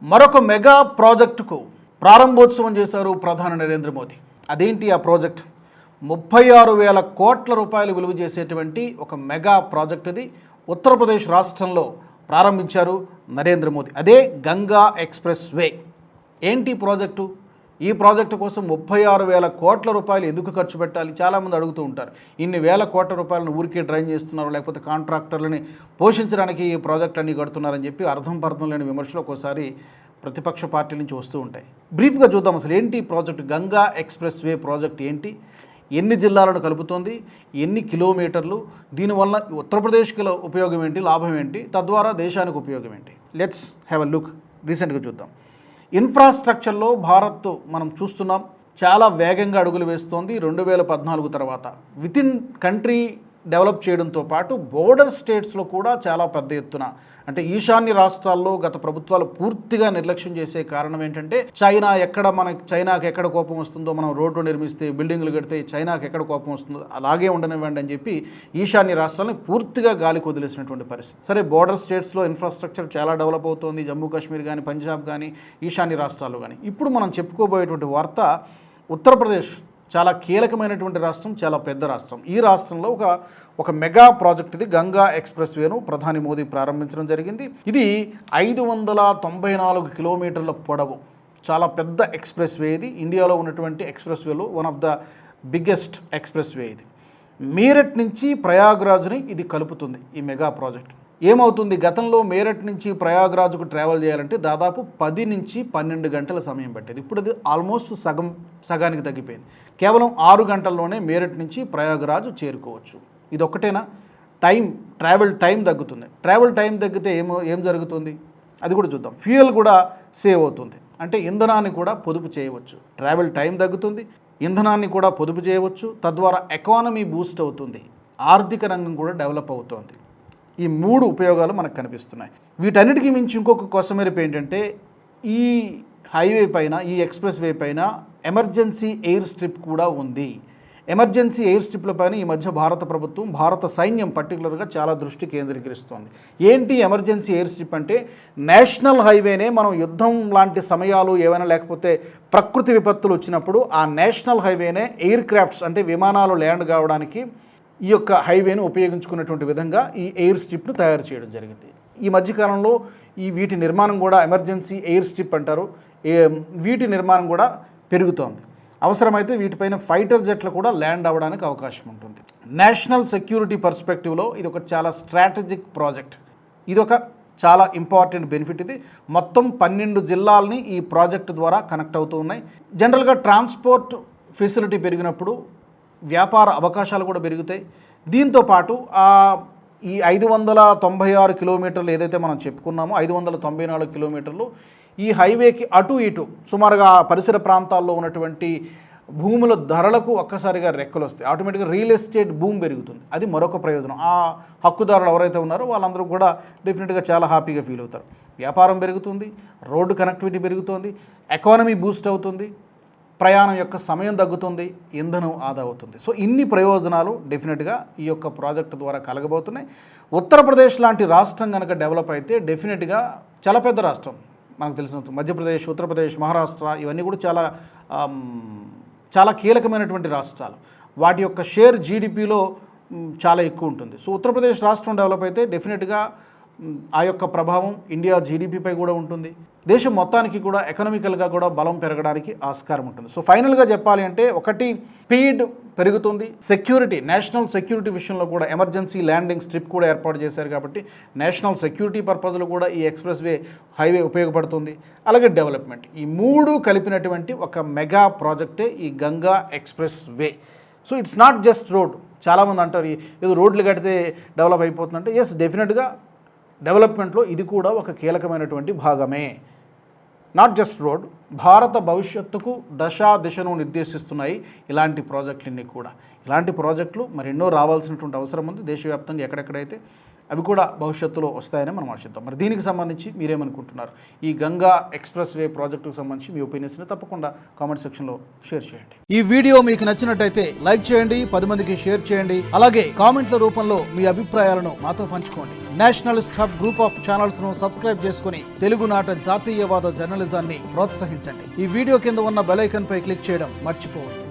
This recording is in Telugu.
మరొక మెగా ప్రాజెక్టుకు ప్రారంభోత్సవం చేశారు ప్రధాని నరేంద్ర మోదీ. అదేంటి ఆ ప్రాజెక్ట్? 36,000 కోట్ల రూపాయలు విలువ చేసేటువంటి ఒక మెగా ప్రాజెక్ట్ ఇది ఉత్తరప్రదేశ్ రాష్ట్రంలో ప్రారంభించారు నరేంద్ర మోదీ. అదే గంగా ఎక్స్ప్రెస్ వే. ఏంటి ప్రాజెక్టు? ఈ ప్రాజెక్టు కోసం 36,000 కోట్ల రూపాయలు ఎందుకు ఖర్చు పెట్టాలి? చాలామంది అడుగుతూ ఉంటారు. ఇన్ని వేల కోట్ల రూపాయలను ఊరికే డ్రైన్ చేస్తున్నారు, లేకపోతే కాంట్రాక్టర్లని పోషించడానికి ఈ ప్రాజెక్ట్ అన్ని కడుతున్నారని చెప్పి అర్థం పర్థం లేని విమర్శలు ఒక్కోసారి ప్రతిపక్ష పార్టీ నుంచి వస్తూ ఉంటాయి. బ్రీఫ్గా చూద్దాం అసలు ఏంటి project. Ganga express way project ఏంటి, ఎన్ని జిల్లాలను కలుపుతోంది, ఎన్ని కిలోమీటర్లు, దీనివల్ల ఉత్తరప్రదేశ్కి ఉపయోగం ఏంటి, లాభం ఏంటి, తద్వారా దేశానికి ఉపయోగం ఏంటి. Let's have a look. రీసెంట్గా చూద్దాం. ఇన్ఫ్రాస్ట్రక్చర్లో భారత్ మనం చూస్తున్నాం చాలా వేగంగా అడుగులు వేస్తోంది. 2014 తర్వాత వితిన్ కంట్రీ డెవలప్ చేయడంతో పాటు బోర్డర్ స్టేట్స్లో కూడా చాలా పెద్ద ఎత్తున, అంటే ఈశాన్య రాష్ట్రాల్లో గత ప్రభుత్వాలు పూర్తిగా నిర్లక్ష్యం చేసే కారణం ఏంటంటే చైనాకి ఎక్కడ కోపం వస్తుందో, మనం రోడ్లు నిర్మిస్తే బిల్డింగ్లు కడితే చైనాకి ఎక్కడ కోపం వస్తుందో అలాగే ఉండనివ్వండి అని చెప్పి ఈశాన్య రాష్ట్రాలను పూర్తిగా గాలికి వదిలేసినటువంటి పరిస్థితి. సరే, బోర్డర్ స్టేట్స్లో ఇన్ఫ్రాస్ట్రక్చర్ చాలా డెవలప్ అవుతోంది, జమ్మూ కాశ్మీర్ కానీ, పంజాబ్ కానీ, ఈశాన్య రాష్ట్రాలు కానీ. ఇప్పుడు మనం చెప్పుకోబోయేటువంటి వార్త ఉత్తరప్రదేశ్. చాలా కీలకమైనటువంటి రాష్ట్రం, చాలా పెద్ద రాష్ట్రం. ఈ రాష్ట్రంలో ఒక మెగా ప్రాజెక్ట్ ఇది గంగా ఎక్స్ప్రెస్ వేను ప్రధాని మోదీ ప్రారంభించడం జరిగింది. ఇది 594 కిలోమీటర్ల పొడవు, చాలా పెద్ద ఎక్స్ప్రెస్ వే ఇది. ఇండియాలో ఉన్నటువంటి ఎక్స్ప్రెస్ వేలో one of the biggest express way ఇది. మీరట్ నుంచి ప్రయాగ్రాజ్ని ఇది కలుపుతుంది ఈ మెగా ప్రాజెక్ట్. ఏమవుతుంది, గతంలో మేరట్ నుంచి ప్రయాగ్రాజ్కు ట్రావెల్ చేయాలంటే దాదాపు 10 నుంచి 12 గంటల సమయం పట్టేది. ఇప్పుడు అది ఆల్మోస్ట్ సగానికి తగ్గిపోయింది. కేవలం 6 గంటల్లోనే మేరట్ నుంచి ప్రయాగ్రాజ్ చేరుకోవచ్చు. ఇది ఒక్కటేనా? ట్రావెల్ టైం తగ్గుతుంది. ట్రావెల్ టైం తగ్గితే ఏం జరుగుతుంది అది కూడా చూద్దాం. ఫ్యూయల్ కూడా సేవ్ అవుతుంది, అంటే ఇంధనాన్ని కూడా పొదుపు చేయవచ్చు. ట్రావెల్ టైం తగ్గుతుంది, ఇంధనాన్ని కూడా పొదుపు చేయవచ్చు, తద్వారా ఎకానమీ బూస్ట్ అవుతుంది, ఆర్థిక రంగం కూడా డెవలప్ అవుతుంది. ఈ 3 ఉపయోగాలు మనకు కనిపిస్తున్నాయి. వీటన్నిటికీ మించి ఇంకొక కొసమెరుపు ఏంటంటే, ఈ హైవే పైన, ఈ ఎక్స్ప్రెస్ వే పైన ఎమర్జెన్సీ ఎయిర్ స్ట్రిప్ కూడా ఉంది. ఎమర్జెన్సీ ఎయిర్ స్ట్రిప్ల పైన ఈ మధ్య భారత ప్రభుత్వం, భారత సైన్యం పర్టికులర్గా చాలా దృష్టి కేంద్రీకరిస్తోంది. ఏంటి ఎమర్జెన్సీ ఎయిర్ స్ట్రిప్ అంటే, నేషనల్ హైవేనే మనం యుద్ధం లాంటి సమయాలు ఏవైనా లేకపోతే ప్రకృతి విపత్తులు వచ్చినప్పుడు ఆ నేషనల్ హైవేనే ఎయిర్ క్రాఫ్ట్స్ అంటే విమానాలు ల్యాండ్ కావడానికి ఈ యొక్క హైవేను ఉపయోగించుకున్నటువంటి విధంగా ఈ ఎయిర్ స్ట్రిప్ను తయారు చేయడం జరిగింది. ఈ మధ్యకాలంలో వీటి నిర్మాణం కూడా, ఎమర్జెన్సీ ఎయిర్ స్ట్రిప్ అంటారు, వీటి నిర్మాణం కూడా పెరుగుతోంది. అవసరమైతే వీటిపైన ఫైటర్ జెట్లు కూడా ల్యాండ్ అవ్వడానికి అవకాశం ఉంటుంది. నేషనల్ సెక్యూరిటీ పర్స్పెక్టివ్లో ఇది ఒక చాలా స్ట్రాటజిక్ ప్రాజెక్ట్. ఇది ఒక చాలా ఇంపార్టెంట్ బెనిఫిట్. ఇది మొత్తం 12 జిల్లాలని ఈ ప్రాజెక్ట్ ద్వారా కనెక్ట్ అవుతూ ఉన్నాయి. జనరల్గా ట్రాన్స్పోర్ట్ ఫెసిలిటీ పెరిగినప్పుడు వ్యాపార అవకాశాలు కూడా పెరుగుతాయి. దీంతోపాటు ఈ 596 కిలోమీటర్లు ఏదైతే మనం చెప్పుకున్నామో, 594 కిలోమీటర్లు ఈ హైవేకి అటు ఇటు సుమారుగా పరిసర ప్రాంతాల్లో ఉన్నటువంటి భూముల ధరలకు ఒక్కసారిగా రెక్కలు వస్తాయి. ఆటోమేటిక్గా రియల్ ఎస్టేట్ భూమి పెరుగుతుంది. అది మరొక ప్రయోజనం. ఆ హక్కుదారులు ఎవరైతే ఉన్నారో వాళ్ళందరూ కూడా డెఫినెట్గా చాలా హ్యాపీగా ఫీల్ అవుతారు. వ్యాపారం పెరుగుతుంది, రోడ్డు కనెక్టివిటీ పెరుగుతుంది, ఎకానమీ బూస్ట్ అవుతుంది, ప్రయాణం యొక్క సమయం తగ్గుతుంది, ఇంధనం ఆదా అవుతుంది. సో ఇన్ని ప్రయోజనాలు డెఫినెట్గా ఈ యొక్క ప్రాజెక్టు ద్వారా కలగబోతున్నాయి. ఉత్తరప్రదేశ్ లాంటి రాష్ట్రం కనుక డెవలప్ అయితే డెఫినెట్గా చాలా పెద్ద రాష్ట్రం. మనకు తెలిసిన మధ్యప్రదేశ్, ఉత్తరప్రదేశ్, మహారాష్ట్ర ఇవన్నీ కూడా చాలా కీలకమైనటువంటి రాష్ట్రాలు. వాటి యొక్క షేర్ జీడిపిలో చాలా ఎక్కువ ఉంటుంది. సో ఉత్తరప్రదేశ్ రాష్ట్రం డెవలప్ అయితే డెఫినెట్గా ఆ యొక్క ప్రభావం ఇండియా జీడిపిపై కూడా ఉంటుంది. దేశం మొత్తానికి కూడా ఎకనామికల్గా కూడా బలం పెరగడానికి ఆస్కారం ఉంటుంది. సో ఫైనల్గా చెప్పాలి అంటే, ఒకటి స్పీడ్ పెరుగుతుంది, సెక్యూరిటీ, నేషనల్ సెక్యూరిటీ విషయంలో కూడా ఎమర్జెన్సీ ల్యాండింగ్ స్ట్రిప్ కూడా ఏర్పాటు చేశారు కాబట్టి నేషనల్ సెక్యూరిటీ పర్పస్లో కూడా ఈ ఎక్స్ప్రెస్ వే హైవే ఉపయోగపడుతుంది. అలాగే డెవలప్మెంట్, ఈ 3 కలిపినటువంటి ఒక మెగా ప్రాజెక్టే ఈ Ganga express way. So it's not just road. చాలామంది అంటారు ఏదో రోడ్లు కడితే డెవలప్ అయిపోతుందంటే, ఎస్, డెఫినెట్గా డెవలప్మెంట్లో ఇది కూడా ఒక కీలకమైనటువంటి భాగమే. నాట్ జస్ట్ రోడ్, భారత భవిష్యత్తుకు దిశను నిర్దేశిస్తున్నాయి ఇలాంటి ప్రాజెక్టులన్నీ కూడా. ఇలాంటి ప్రాజెక్టులు మరెన్నో రావాల్సినటువంటి అవసరం ఉంది దేశవ్యాప్తంగా ఎక్కడెక్కడైతే. అవి కూడా భవిష్యత్తులో వస్తాయని మనం ఆశిద్దాం. మరి దీనికి సంబంధించి మీరేమనుకుంటున్నారు? ఈ గంగా ఎక్స్ప్రెస్ వే ప్రాజెక్టుకు సంబంధించి మీ ఒపీనియన్స్ని తప్పకుండా కామెంట్ సెక్షన్లో షేర్ చేయండి. ఈ వీడియో మీకు నచ్చినట్టయితే లైక్ చేయండి, 10 మందికి షేర్ చేయండి. అలాగే కామెంట్ల రూపంలో మీ అభిప్రాయాలను మాతో పంచుకోండి. Nationalist hub group of channels ను సబ్స్క్రైబ్ చేసుకుని తెలుగునాట జాతీయవాద జర్నలిజాన్ని ప్రోత్సహించండి. ఈ వీడియో కింద ఉన్న బెల్ ఐకాన్ పై క్లిక్ చేయడం మర్చిపోవద్దు.